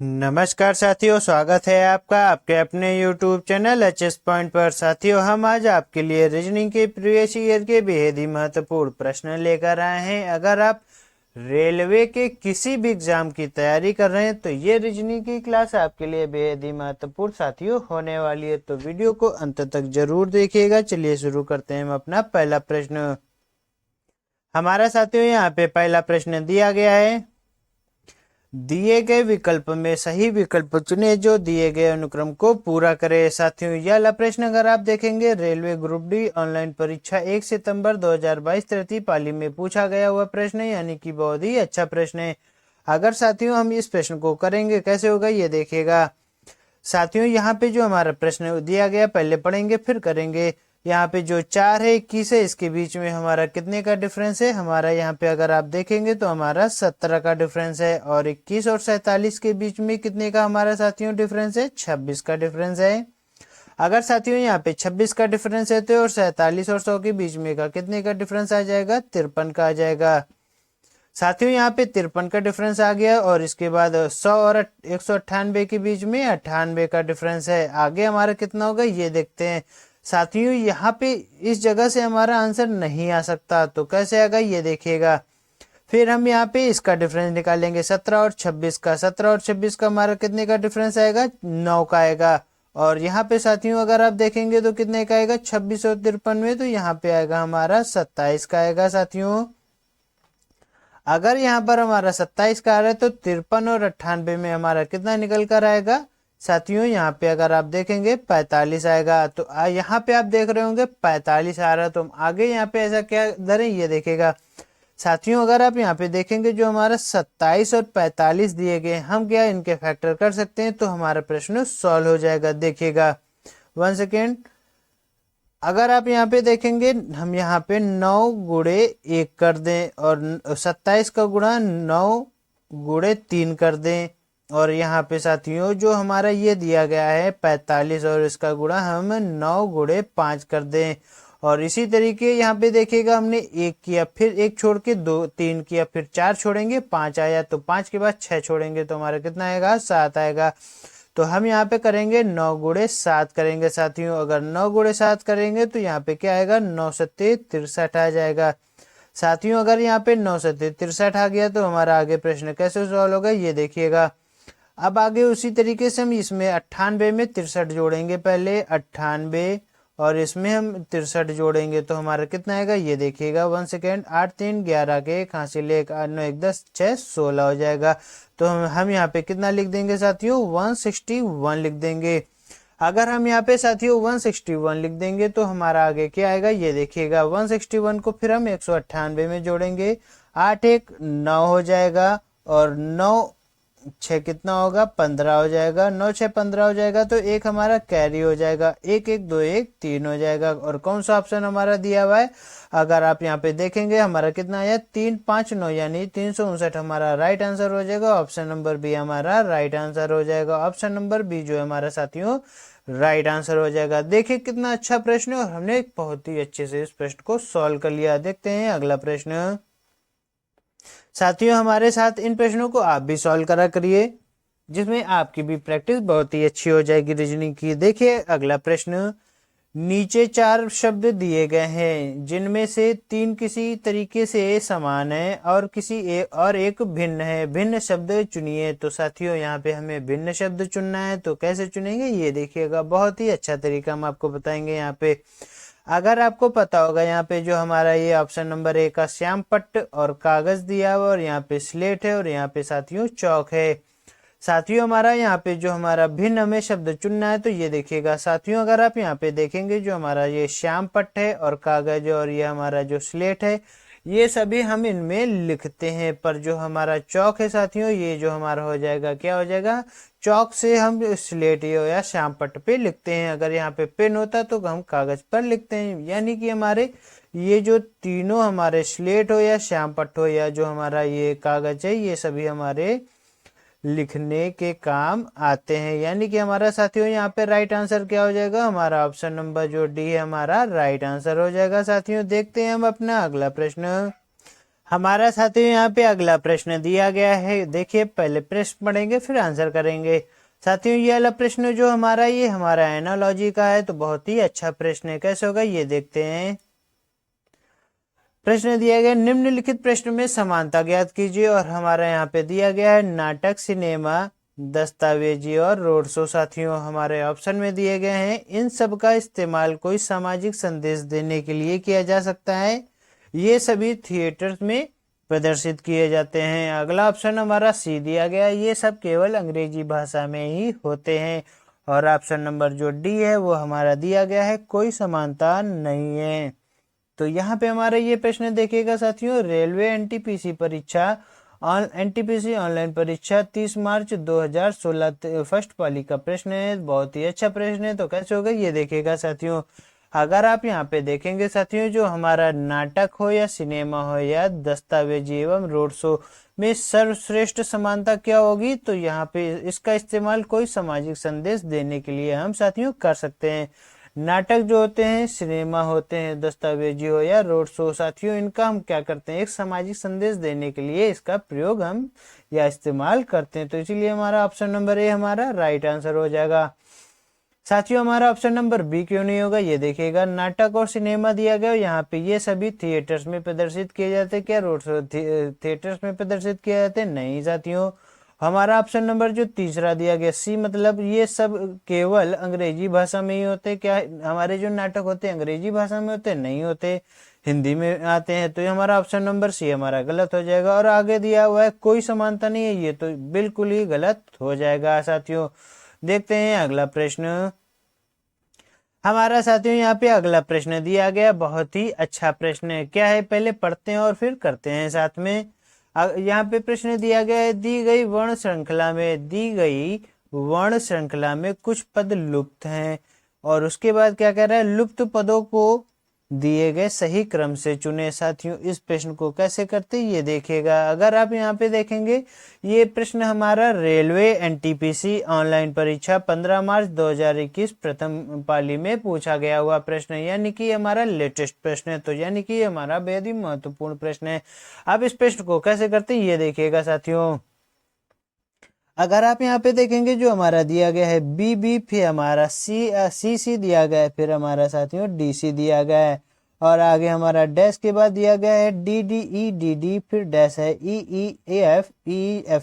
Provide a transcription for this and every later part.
नमस्कार साथियों, स्वागत है आपका आपके अपने YouTube चैनल एचएस पॉइंट पर। साथियों, हम आज आपके लिए रीजनिंग के प्रीवियस ईयर के बेहद ही महत्वपूर्ण प्रश्न लेकर आए हैं। अगर आप रेलवे के किसी भी एग्जाम की तैयारी कर रहे हैं तो ये रीजनिंग की क्लास आपके लिए बेहद ही महत्वपूर्ण साथियों होने वाली है, तो वीडियो को अंत तक जरूर देखिएगा। चलिए शुरू करते हैं हम अपना पहला प्रश्न। हमारा साथियों यहाँ पे पहला प्रश्न दिया गया है, दिए गए विकल्प में सही विकल्प चुने जो दिए गए अनुक्रम को पूरा करे। साथियों, यह वाला प्रश्न अगर आप देखेंगे रेलवे ग्रुप डी ऑनलाइन परीक्षा 1 सितंबर 2022 तृतीय पाली में पूछा गया हुआ प्रश्न है, यानी कि बहुत ही अच्छा प्रश्न है। अगर साथियों हम इस प्रश्न को करेंगे कैसे होगा ये देखिएगा। साथियों, यहाँ पे जो हमारा प्रश्न दिया गया पहले पढ़ेंगे फिर करेंगे। यहाँ पे जो 4 है 21 है, इसके बीच में हमारा कितने का डिफरेंस है? हमारा यहाँ पे अगर आप देखेंगे तो हमारा 17 का डिफरेंस है। और 21 और 47 के बीच में कितने का हमारा साथियों डिफरेंस है? 26 का डिफरेंस है। अगर साथियों यहाँ पे 26 का डिफरेंस है तो और 47 और 100 के बीच में का कितने का डिफरेंस आ जाएगा? 53 का आ जाएगा। साथियों यहाँ पे 53 का डिफरेंस आ गया और इसके बाद 100 और 198 के बीच में 98 का डिफरेंस है। आगे हमारा कितना होगा ये देखते हैं। साथियों यहाँ पे इस जगह से हमारा आंसर नहीं आ सकता, तो कैसे आएगा ये देखिएगा। फिर हम यहाँ पे इसका डिफरेंस निकालेंगे 17 और 26 का। 17 और 26 का हमारा कितने का डिफरेंस आएगा? 9 का आएगा। और यहाँ पे साथियों अगर आप देखेंगे तो कितने का आएगा? 26 और 53 में, तो यहाँ पे आएगा हमारा 27 का आएगा। साथियों अगर यहाँ पर हमारा 27 का आ रहा है तो 53 और 98 में हमारा कितना निकल कर आएगा? साथियों यहाँ पे अगर आप देखेंगे 45 आएगा। तो यहाँ पे आप देख रहे होंगे 45 आ रहा है, तो हम आगे यहाँ पे ऐसा क्या धरें ये देखेगा। साथियों अगर आप यहाँ पे देखेंगे जो हमारा 27 और 45 दिए गए, हम क्या इनके फैक्टर कर सकते हैं तो हमारा प्रश्न सॉल्व हो जाएगा। देखिएगा 1 सेकेंड। अगर आप यहाँ पे देखेंगे हम यहाँ पे 9 गुणे 1 कर दें और 27 का गुणा 9 गुणे 3 कर दें। और यहाँ पे साथियों जो हमारा ये दिया गया है 45 और इसका गुणा हम 9 गुणे 5 कर दें। और इसी तरीके यहाँ पे देखिएगा हमने 1 किया, फिर 1 छोड़ के 2 3 किया, फिर 4 छोड़ेंगे 5 आया, तो 5 के बाद 6 छोड़ेंगे तो हमारा कितना आएगा? 7 आएगा। तो हम यहाँ पे करेंगे 9 गुणे 7 करेंगे। साथियों अगर 9 गुणे 7 करेंगे तो यहाँ पे क्या आएगा? 9 सत्ते 63 आ जाएगा। साथियों अगर यहाँ पे 9 सत्ते 63 आ गया तो हमारा आगे प्रश्न कैसे सॉल्व होगा ये देखिएगा। अब आगे उसी तरीके से हम इसमें 98 में 63 जोड़ेंगे, पहले 98 और इसमें हम 63 जोड़ेंगे तो हमारा कितना आएगा ये देखिएगा। 1 सेकेंड। 8 3 11 के 1 हासिल 1 8 9 1 10 6 16 हो जाएगा। तो हम यहाँ पे कितना लिख देंगे साथियों? 161 लिख देंगे। अगर हम यहाँ पे साथियों 161 लिख देंगे तो हमारा आगे क्या आएगा ये देखिएगा। 161 को फिर हम 198 में जोड़ेंगे, 8 1 9 हो जाएगा और 9 6 कितना होगा? 15 हो जाएगा। 9 6 15 हो जाएगा तो एक हमारा कैरी हो जाएगा। 1 1 2 1 3 हो जाएगा। और कौन सा ऑप्शन हमारा दिया हुआ है? अगर आप यहाँ पे देखेंगे हमारा कितना आया? 3 5 9 यानी 359 हमारा राइट आंसर हो जाएगा। ऑप्शन नंबर बी हमारा राइट आंसर हो जाएगा। ऑप्शन नंबर बी जो है हमारा साथियों राइट आंसर हो जाएगा। देखिए कितना अच्छा प्रश्न है और हमने बहुत ही अच्छे से इस प्रश्न को सॉल्व कर लिया। देखते हैं अगला प्रश्न। साथियों हमारे साथ इन प्रश्नों को आप भी सॉल्व करा करिए, जिसमें आपकी भी प्रैक्टिस बहुत ही अच्छी हो जाएगी रीजनिंग की। देखिए अगला प्रश्न। नीचे 4 शब्द दिए गए हैं जिनमें से 3 किसी तरीके से समान है और एक भिन्न है। भिन्न शब्द चुनिए। तो साथियों यहाँ पे हमें भिन्न शब्द चुनना है, तो कैसे चुनेंगे ये देखिएगा। बहुत ही अच्छा तरीका हम आपको बताएंगे। यहाँ पे अगर आपको पता होगा यहाँ पे जो हमारा ये ऑप्शन नंबर 1 का श्याम पट्ट और कागज दिया हुआ और यहाँ पे स्लेट है और यहाँ पे साथियों चौक है। साथियों हमारा यहाँ पे जो हमारा भिन्न हमें शब्द चुनना है, तो ये देखिएगा साथियों अगर आप यहाँ पे देखेंगे जो हमारा ये श्याम पट्ट है और कागज और ये हमारा जो स्लेट है, ये सभी हम इनमें लिखते हैं। पर जो हमारा चौक है साथियों, ये जो हमारा हो जाएगा क्या हो जाएगा? चौक से हम स्लेट या श्याम पट्ट पे लिखते हैं। अगर यहाँ पे पेन होता तो हम कागज पर लिखते हैं। यानी कि हमारे ये जो तीनों हमारे स्लेट हो या श्याम पट्ट हो या जो हमारा ये कागज है, ये सभी हमारे लिखने के काम आते हैं। यानी कि हमारा साथियों यहाँ पे राइट आंसर क्या हो जाएगा? हमारा ऑप्शन नंबर जो डी है हमारा राइट आंसर हो जाएगा। साथियों देखते हैं हम अपना अगला प्रश्न। हमारा साथियों यहाँ पे अगला प्रश्न दिया गया है। देखिए पहले प्रश्न पढ़ेंगे फिर आंसर करेंगे। साथियों ये वाला प्रश्न जो हमारा ये हमारा एनालॉजी का है, तो बहुत ही अच्छा प्रश्न है। कैसे होगा ये देखते हैं। प्रश्न दिया गया निम्नलिखित प्रश्न में समानता ज्ञात कीजिए, और हमारा यहाँ पे दिया गया है नाटक, सिनेमा, दस्तावेजी और रोड शो। साथियों हमारे ऑप्शन में दिए गए हैं, इन सब का इस्तेमाल कोई सामाजिक संदेश देने के लिए किया जा सकता है। ये सभी थिएटर्स में प्रदर्शित किए जाते हैं। अगला ऑप्शन हमारा सी दिया गया है, ये सब केवल अंग्रेजी भाषा में ही होते हैं। और ऑप्शन नंबर जो डी है वो हमारा दिया गया है, कोई समानता नहीं है। तो यहाँ पे हमारा ये प्रश्न देखिएगा साथियों, रेलवे एनटीपीसी परीक्षा एनटीपीसी ऑनलाइन परीक्षा 30 मार्च 2016 फर्स्ट पाली का प्रश्न है। बहुत ही अच्छा प्रश्न है। तो कैसे होगा ये देखिएगा साथियों। अगर आप यहाँ पे देखेंगे साथियों, जो हमारा नाटक हो या सिनेमा हो या दस्तावेजी एवं रोड शो में सर्वश्रेष्ठ समानता क्या होगी, तो यहाँ पे इसका इस्तेमाल कोई सामाजिक संदेश देने के लिए हम साथियों कर सकते हैं। नाटक जो होते हैं, सिनेमा होते हैं, दस्तावेजी हो या रोड शो, साथियों इनका हम क्या करते हैं, एक सामाजिक संदेश देने के लिए इसका प्रयोग हम या इस्तेमाल करते हैं। तो इसीलिए हमारा ऑप्शन नंबर ए हमारा राइट आंसर हो जाएगा। साथियों हमारा ऑप्शन नंबर बी क्यों नहीं होगा ये देखिएगा। नाटक और सिनेमा दिया गया, यहाँ पे ये सभी थिएटर्स में प्रदर्शित किए जाते हैं। क्या रोड शो थिएटर्स में प्रदर्शित किए जाते हैं? नहीं साथियों। हमारा ऑप्शन नंबर जो तीसरा दिया गया सी, मतलब ये सब केवल अंग्रेजी भाषा में ही होते। क्या हमारे जो नाटक होते हैं अंग्रेजी भाषा में होते? नहीं होते, हिंदी में आते हैं। तो ये हमारा ऑप्शन नंबर सी हमारा गलत हो जाएगा। और आगे दिया हुआ है कोई समानता नहीं है, ये तो बिल्कुल ही गलत हो जाएगा साथियों। देखते हैं अगला प्रश्न। हमारा साथियों यहाँ पे अगला प्रश्न दिया गया, बहुत ही अच्छा प्रश्न है। क्या है पहले पढ़ते हैं और फिर करते हैं साथ में। यहाँ पे प्रश्न दिया गया है, दी गई वर्ण श्रृंखला में कुछ पद लुप्त हैं। और उसके बाद क्या कह रहा है, लुप्त पदों को दिए गए सही क्रम से चुने। साथियों इस प्रश्न को कैसे करते ये देखिएगा। अगर आप यहाँ पे देखेंगे, ये प्रश्न हमारा रेलवे एनटीपीसी ऑनलाइन परीक्षा 15 मार्च 2021 प्रथम पाली में पूछा गया हुआ प्रश्न है, यानी कि हमारा लेटेस्ट प्रश्न है। तो यानी कि हमारा बेहद ही महत्वपूर्ण प्रश्न है। अब इस प्रश्न को कैसे करते ये देखिएगा साथियों। अगर आप यहाँ पे देखेंगे, जो हमारा दिया गया है बी, फिर हमारा सी दिया गया है, फिर हमारा साथियों डी दिया गया है, और आगे हमारा डैश के बाद दिया गया है डी, फिर डैश है एफ,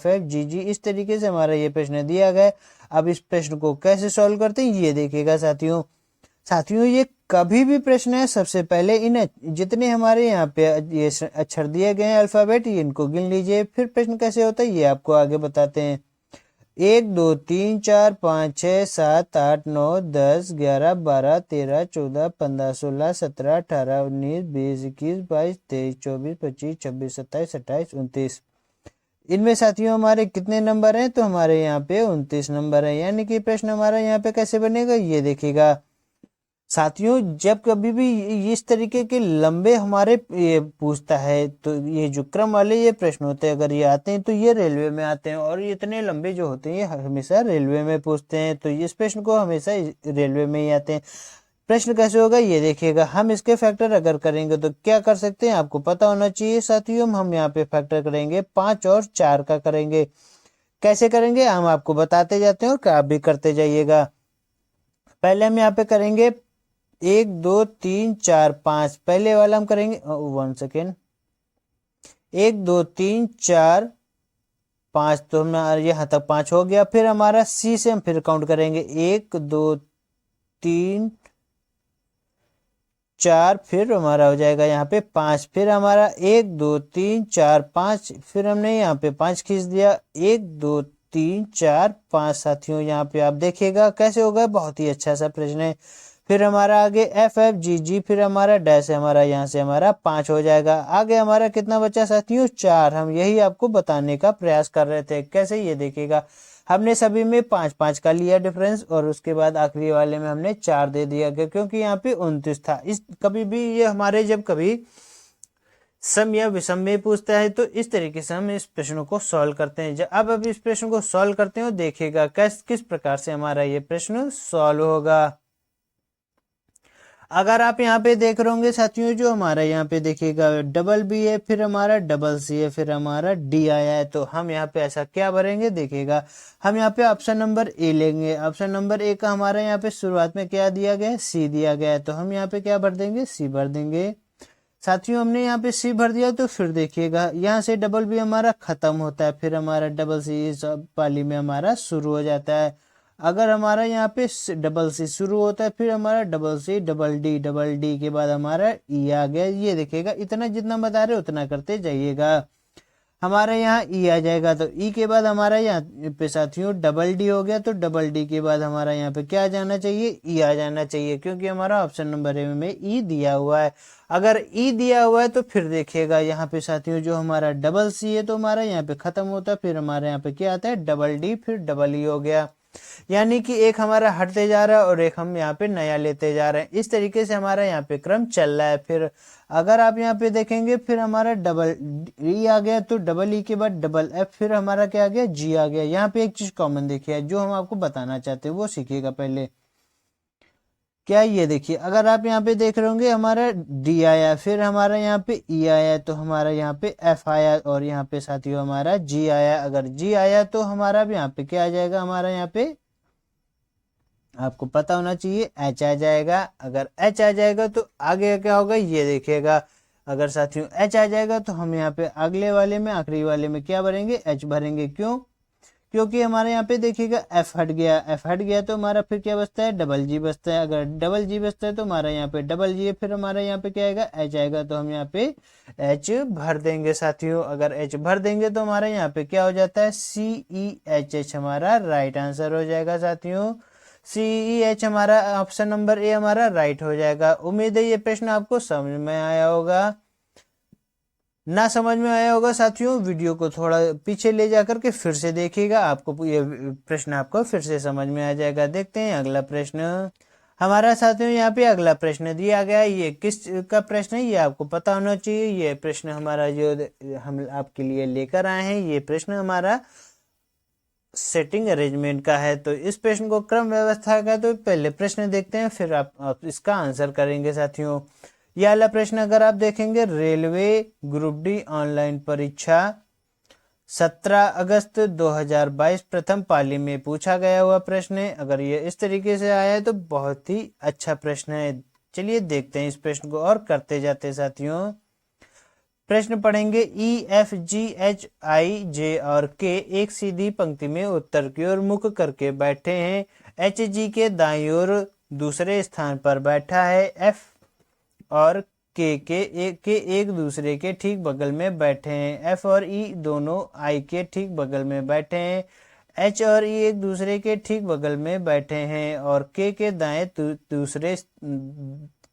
जी। इस तरीके से हमारा ये प्रश्न दिया गया है। अब इस प्रश्न को कैसे सॉल्व करते हैं ये देखिएगा साथियों। ये कभी भी प्रश्न है, सबसे पहले इन जितने हमारे यहाँ पे ये अक्षर दिए गए हैं अल्फाबेट, इनको गिन लीजिए। फिर प्रश्न कैसे होता है ये आपको आगे बताते हैं। 1 2 3 4 5 6 7 8 9 10 11 12 13 14 15 16 17 18 19 20 21 22 23 24 25 26 27 28 29। इनमें साथियों हमारे कितने नंबर हैं, तो हमारे यहाँ पे 29 नंबर है। यानी कि प्रश्न हमारा यहाँ पे कैसे बनेगा ये देखिएगा साथियों। जब कभी भी इस तरीके के लंबे हमारे ये पूछता है, तो ये जो क्रम वाले ये प्रश्न होते हैं, अगर ये आते हैं तो ये रेलवे में आते हैं, और ये इतने लंबे जो होते हैं ये हमेशा रेलवे में पूछते हैं। तो इस प्रश्न को हमेशा रेलवे में ही आते हैं। प्रश्न कैसे होगा ये देखिएगा। हम इसके फैक्टर अगर करेंगे तो क्या कर सकते हैं, आपको पता होना चाहिए साथियों। हम यहाँ पे फैक्टर करेंगे 5 और 4 का करेंगे। कैसे करेंगे हम आपको बताते जाते हैं, और आप भी करते जाइएगा। पहले हम यहाँ पे करेंगे 1 2 3 4 5। पहले वाला हम करेंगे 1 सेकेंड, 1 2 3 4 5, तो हमारा यहाँ तक 5 हो गया। फिर हमारा सी से हम फिर काउंट करेंगे 1 2 3 4, फिर हमारा हो जाएगा यहाँ पे 5। फिर हमारा 1 2 3 4 5, फिर हमने यहाँ पे 5 खींच दिया। 1 2 3 4 5 साथियों यहाँ पे आप देखिएगा कैसे होगा, बहुत ही अच्छा सा प्रश्न है। फिर हमारा आगे एफ जी, फिर हमारा डैश है, हमारा यहाँ से हमारा 5 हो जाएगा। आगे हमारा कितना बचा साथियों, 4। हम यही आपको बताने का प्रयास कर रहे थे। कैसे ये देखिएगा, हमने सभी में 5-5 का लिया डिफरेंस, और उसके बाद आखिरी वाले में हमने 4 दे दिया, क्योंकि यहाँ पे 29 था। इस कभी भी ये हमारे जब कभी सम या विषम में पूछता है, तो इस तरीके से हम इस प्रश्न को सॉल्व करते हैं। अब इस प्रश्न को सॉल्व करते हो, देखिएगा किस प्रकार से हमारा ये प्रश्न सॉल्व होगा। अगर आप यहाँ पे देख रहे होंगे साथियों, जो हमारा यहाँ पे देखिएगा डबल बी है, फिर हमारा डबल सी है, फिर हमारा डी आया है, तो हम यहाँ पे ऐसा क्या भरेंगे देखिएगा। हम यहाँ पे ऑप्शन नंबर ए लेंगे। ऑप्शन नंबर ए का हमारा यहाँ पे शुरुआत में क्या दिया गया है, सी दिया गया है, तो हम यहाँ पे क्या भर देंगे, सी भर देंगे। साथियों हमने यहाँ पे सी भर दिया, तो फिर देखिएगा यहाँ से डबल बी हमारा खत्म होता है, फिर हमारा डबल सी इस पाली में हमारा शुरू हो जाता है। अगर हमारा यहाँ पे डबल सी शुरू होता है, फिर हमारा डबल सी, डबल डी के बाद हमारा ई आ गया। ये देखिएगा इतना जितना बता रहे उतना करते जाइएगा। हमारा यहाँ ई आ जाएगा, तो ई के बाद हमारा यहाँ पे साथियों डबल डी हो गया, तो डबल डी के बाद हमारा यहाँ पे क्या आ जाना चाहिए, ई आ जाना चाहिए, क्योंकि हमारा ऑप्शन नंबर ए में ई दिया हुआ है। अगर ई दिया हुआ है तो फिर देखिएगा यहाँ पे साथियों जो हमारा डबल सी है तो हमारा यहाँ पे खत्म होता है, फिर हमारे यहाँ पे क्या आता है, डबल डी, फिर डबल ई हो गया। यानी कि एक हमारा हटते जा रहा है और एक हम यहाँ पे नया लेते जा रहे हैं। इस तरीके से हमारा यहाँ पे क्रम चल रहा है। फिर अगर आप यहाँ पे देखेंगे, फिर हमारा डबल ई आ गया, तो डबल ई के बाद डबल एफ, फिर हमारा क्या आ गया, जी आ गया। यहाँ पे एक चीज कॉमन देखिए जो हम आपको बताना चाहते हैं वो सीखिएगा पहले। क्या ये देखिए, अगर आप यहाँ पे देख रहे होंगे हमारा डी आया, फिर हमारा यहाँ पे ई आया, तो हमारा यहाँ पे एफ आया, और यहाँ पे साथियों हमारा जी आया। अगर जी आया तो हमारा भी यहाँ पे क्या आ जाएगा, हमारा यहाँ पे आपको पता होना चाहिए एच आ जाएगा। अगर एच आ जाएगा तो आगे क्या होगा ये देखिएगा। अगर साथियों एच आ जाएगा तो हम यहाँ पे अगले वाले में, आखिरी वाले में क्या भरेंगे, एच भरेंगे। क्यों? क्योंकि हमारे यहाँ पे देखिएगा एफ हट गया, एफ हट गया तो हमारा फिर क्या बचता है, डबल जी बचता है। अगर डबल जी बचता है तो हमारा यहाँ पे डबल जी है, फिर हमारा यहाँ पे क्या आएगा, एच आएगा, तो हम यहाँ पे एच भर देंगे साथियों। अगर एच भर देंगे तो हमारा यहाँ पे क्या हो जाता है, सी ई एच एच हमारा राइट आंसर हो जाएगा साथियों। सी ई एच हमारा ऑप्शन नंबर ए हमारा राइट हो जाएगा। उम्मीद है ये प्रश्न आपको समझ में आया होगा। ना समझ में आया होगा साथियों, वीडियो को थोड़ा पीछे ले जाकर के फिर से देखिएगा, आपको ये प्रश्न आपको फिर से समझ में आ जाएगा। देखते हैं अगला प्रश्न हमारा साथियों। यहाँ पे अगला प्रश्न दिया गया है, ये किस का प्रश्न है ये आपको पता होना चाहिए। ये प्रश्न हमारा जो हम आपके लिए लेकर आए हैं, ये प्रश्न हमारा सेटिंग अरेंजमेंट का है। तो इस प्रश्न को क्रम व्यवस्था का, तो पहले प्रश्न देखते हैं फिर आप इसका आंसर करेंगे साथियों। यह वाला प्रश्न अगर आप देखेंगे, रेलवे ग्रुप डी ऑनलाइन परीक्षा 17 अगस्त 2022 प्रथम पाली में पूछा गया हुआ प्रश्न है। अगर ये इस तरीके से आया है तो बहुत ही अच्छा प्रश्न है। चलिए देखते हैं इस प्रश्न को और करते जाते साथियों। प्रश्न पढ़ेंगे, E F G H I जे और के एक सीधी पंक्ति में उत्तर की ओर मुख करके बैठे हैं। एच जी के दाईं ओर दूसरे स्थान पर बैठा है। एफ और के एक दूसरे के ठीक बगल में बैठे हैं। एफ और ई दोनों आई के ठीक बगल में बैठे हैं। एच और ई एक दूसरे के ठीक बगल में बैठे हैं और के दाएं दूसरे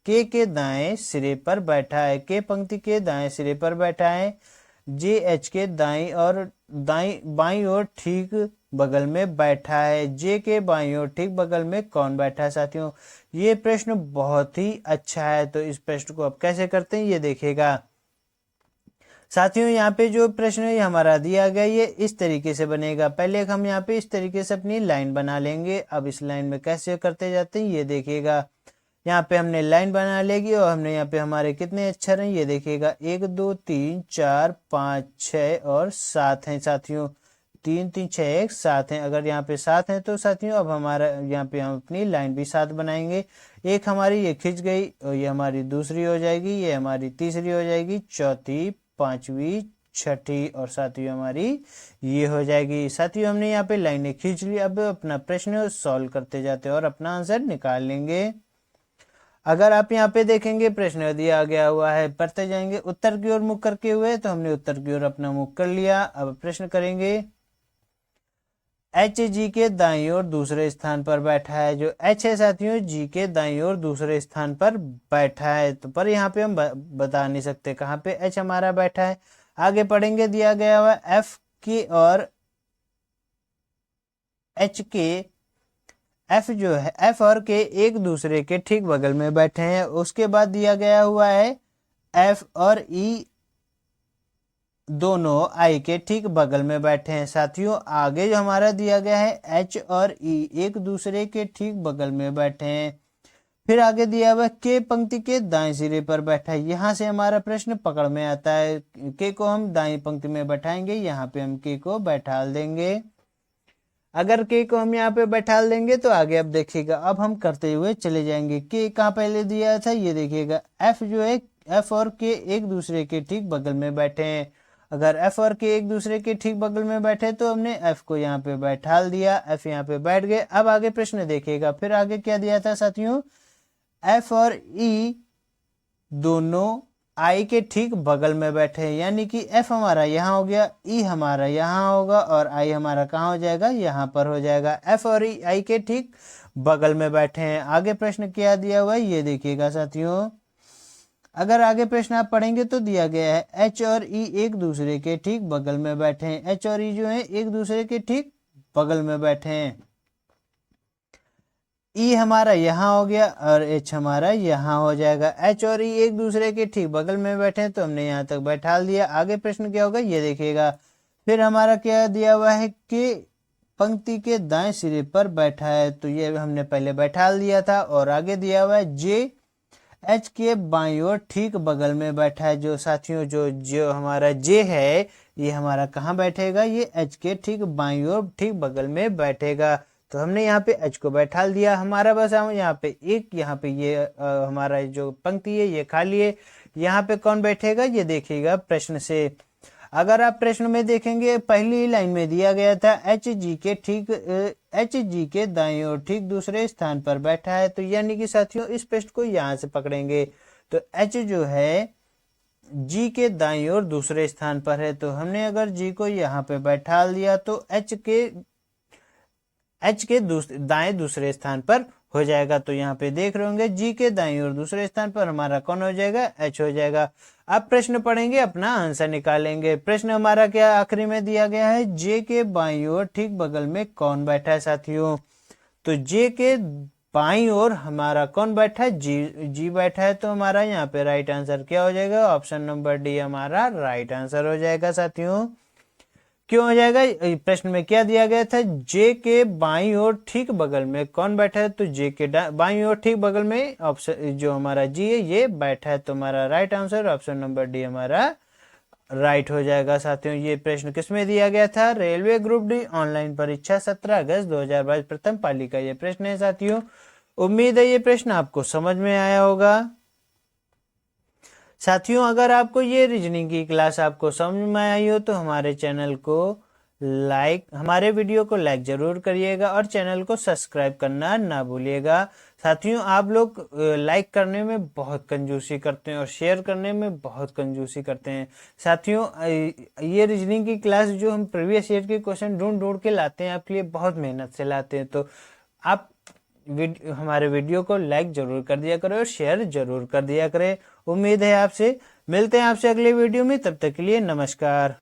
के दाएं सिरे पर बैठा है। के पंक्ति के दाएं सिरे पर बैठा है। जे एच के दाईं और बाईं ओर ठीक बगल में बैठा है। जे के बाईं ओर ठीक बगल में कौन बैठा है साथियों? ये प्रश्न बहुत ही अच्छा है। तो इस प्रश्न को आप कैसे करते हैं ये देखिएगा साथियों। यहाँ पे जो प्रश्न है हमारा दिया गया, ये इस तरीके से बनेगा। पहले हम यहाँ पे इस तरीके से अपनी लाइन बना लेंगे। अब इस लाइन में कैसे करते जाते हैं ये देखिएगा। यहाँ पे हमने लाइन बना लेगी और हमने यहाँ पे हमारे कितने अक्षर हैं ये देखिएगा, 1 2 3 4 5 6 और 7 हैं साथियों। 3 3 6 1 7 हैं। अगर यहाँ पे 7 हैं तो साथियों अब हमारा यहाँ पे हम अपनी लाइन भी 7 बनाएंगे। एक हमारी ये खिंच गई और ये हमारी दूसरी हो जाएगी, ये हमारी तीसरी हो जाएगी, चौथी, पांचवी, छठी और साथियों हमारी ये हो जाएगी। साथियों हमने यहाँ पे लाइनें खींच ली। अब अपना प्रश्न सॉल्व करते जाते और अपना आंसर निकाल लेंगे। अगर आप यहाँ पे देखेंगे प्रश्न दिया गया हुआ है, पढ़ते जाएंगे उत्तर की ओर मुख करके हुए, तो हमने उत्तर की ओर अपना मुख कर लिया। अब प्रश्न करेंगे, एच जी के दाईं ओर दूसरे स्थान पर बैठा है। जो एच है साथियों जी के दाईं ओर दूसरे स्थान पर बैठा है। तो पर यहाँ पे हम बता नहीं सकते कहाँ पे एच हमारा बैठा है। आगे पढ़ेंगे, दिया गया हुआ एफ के और एच के, एफ जो है एफ और के एक दूसरे के ठीक बगल में बैठे हैं। उसके बाद दिया गया हुआ है एफ और ई दोनों आई के ठीक बगल में बैठे हैं। साथियों आगे जो हमारा दिया गया है एच और ई एक दूसरे के ठीक बगल में बैठे हैं। फिर आगे दिया हुआ के पंक्ति के दाएं सिरे पर बैठा है। यहाँ से हमारा प्रश्न पकड़ में आता है। के को हम दाएं पंक्ति में बैठाएंगे, यहाँ पे हम के को बैठा देंगे। अगर के को हम यहाँ पे बैठा देंगे तो आगे अब देखिएगा, अब हम करते हुए चले जाएंगे। के कहाँ पहले दिया था, ये देखिएगा एफ जो है, एफ और के एक दूसरे के ठीक बगल में बैठे हैं। अगर एफ और के एक दूसरे के ठीक बगल में बैठे तो हमने एफ को यहाँ पे बैठा दिया, एफ यहाँ पे बैठ गए। अब आगे प्रश्न देखिएगा, फिर आगे क्या दिया था साथियों, एफ और ई दोनों आई के ठीक बगल में बैठे हैं, यानी कि एफ हमारा यहाँ हो गया, ई हमारा यहाँ होगा और आई हमारा कहाँ हो जाएगा, यहाँ पर हो जाएगा। एफ और ई आई के ठीक बगल में बैठे हैं। आगे प्रश्न क्या दिया हुआ है ये देखिएगा साथियों, अगर आगे प्रश्न आप पढ़ेंगे तो दिया गया है एच और ई एक दूसरे के ठीक बगल में बैठे हैं। एच और ई जो है एक दूसरे के ठीक बगल में बैठे हैं। ई हमारा यहाँ हो गया और एच हमारा यहाँ हो जाएगा। एच और ई एक दूसरे के ठीक बगल में बैठे हैं तो हमने यहाँ तक बैठा दिया। आगे प्रश्न क्या होगा ये देखिएगा, फिर हमारा क्या दिया हुआ है कि पंक्ति के दाएं सिरे पर बैठा है, तो ये हमने पहले बैठा दिया था। और आगे दिया हुआ है जे एच के बाईं ओर ठीक बगल में बैठा है। जो साथियों जो हमारा जे है ये हमारा कहाँ बैठेगा, ये एच के ठीक बाईं ओर ठीक बगल में बैठेगा। तो हमने यहाँ पे एच को बैठा दिया। हमारा बस हम यहाँ पे एक, यहाँ पे ये हमारा जो पंक्ति है ये खाली है, यहाँ पे कौन बैठेगा ये देखिएगा प्रश्न से। अगर आप प्रश्न में देखेंगे पहली लाइन में दिया गया था एच जी के दाईं ओर ठीक दूसरे स्थान पर बैठा है, तो यानी कि साथियों इस प्रश्न को यहाँ से पकड़ेंगे तो एच जो है जी के दाईं ओर दूसरे स्थान पर है, तो हमने अगर जी को यहाँ पे बैठा दिया तो एच के दाएं दूसरे स्थान पर हो जाएगा। तो यहाँ पे देख रहे होंगे जी के दाईं ओर दूसरे स्थान पर हमारा कौन हो जाएगा, एच हो जाएगा। अब प्रश्न पढ़ेंगे, अपना आंसर निकालेंगे। प्रश्न हमारा क्या आखिरी में दिया गया है, जे के बाईं ओर ठीक बगल में कौन बैठा है साथियों, तो जे के बाईं ओर हमारा कौन बैठा है, जी बैठा है। तो हमारा यहाँ पे राइट आंसर क्या हो जाएगा, ऑप्शन नंबर डी हमारा राइट आंसर हो जाएगा साथियों। क्यों हो जाएगा, प्रश्न में क्या दिया गया था, जे के बाईं ओर ठीक बगल में कौन बैठा है, तो जे के बाईं ओर ठीक बगल में ऑप्शन जो हमारा जी है ये बैठा है। तो हमारा right answer option number D हमारा राइट हो जाएगा साथियों। ये प्रश्न किसमें दिया गया था, रेलवे ग्रुप डी ऑनलाइन परीक्षा 17 अगस्त 2022 प्रथम पाली का ये प्रश्न है साथियों। उम्मीद है ये प्रश्न आपको समझ में आया होगा साथियों। अगर आपको ये रीजनिंग की क्लास आपको समझ में आई हो तो हमारे चैनल को हमारे वीडियो को लाइक जरूर करिएगा और चैनल को सब्सक्राइब करना ना भूलिएगा। साथियों आप लोग लाइक करने में बहुत कंजूसी करते हैं और शेयर करने में बहुत कंजूसी करते हैं साथियों। ये रीजनिंग की क्लास जो हम प्रीवियस ईयर के क्वेश्चन ढूंढ के लाते हैं आपके लिए, बहुत मेहनत से लाते हैं, तो आप हमारे वीडियो को लाइक जरूर कर दिया करें और शेयर जरूर कर दिया करें। उम्मीद है आपसे मिलते हैं आपसे अगले वीडियो में, तब तक के लिए नमस्कार।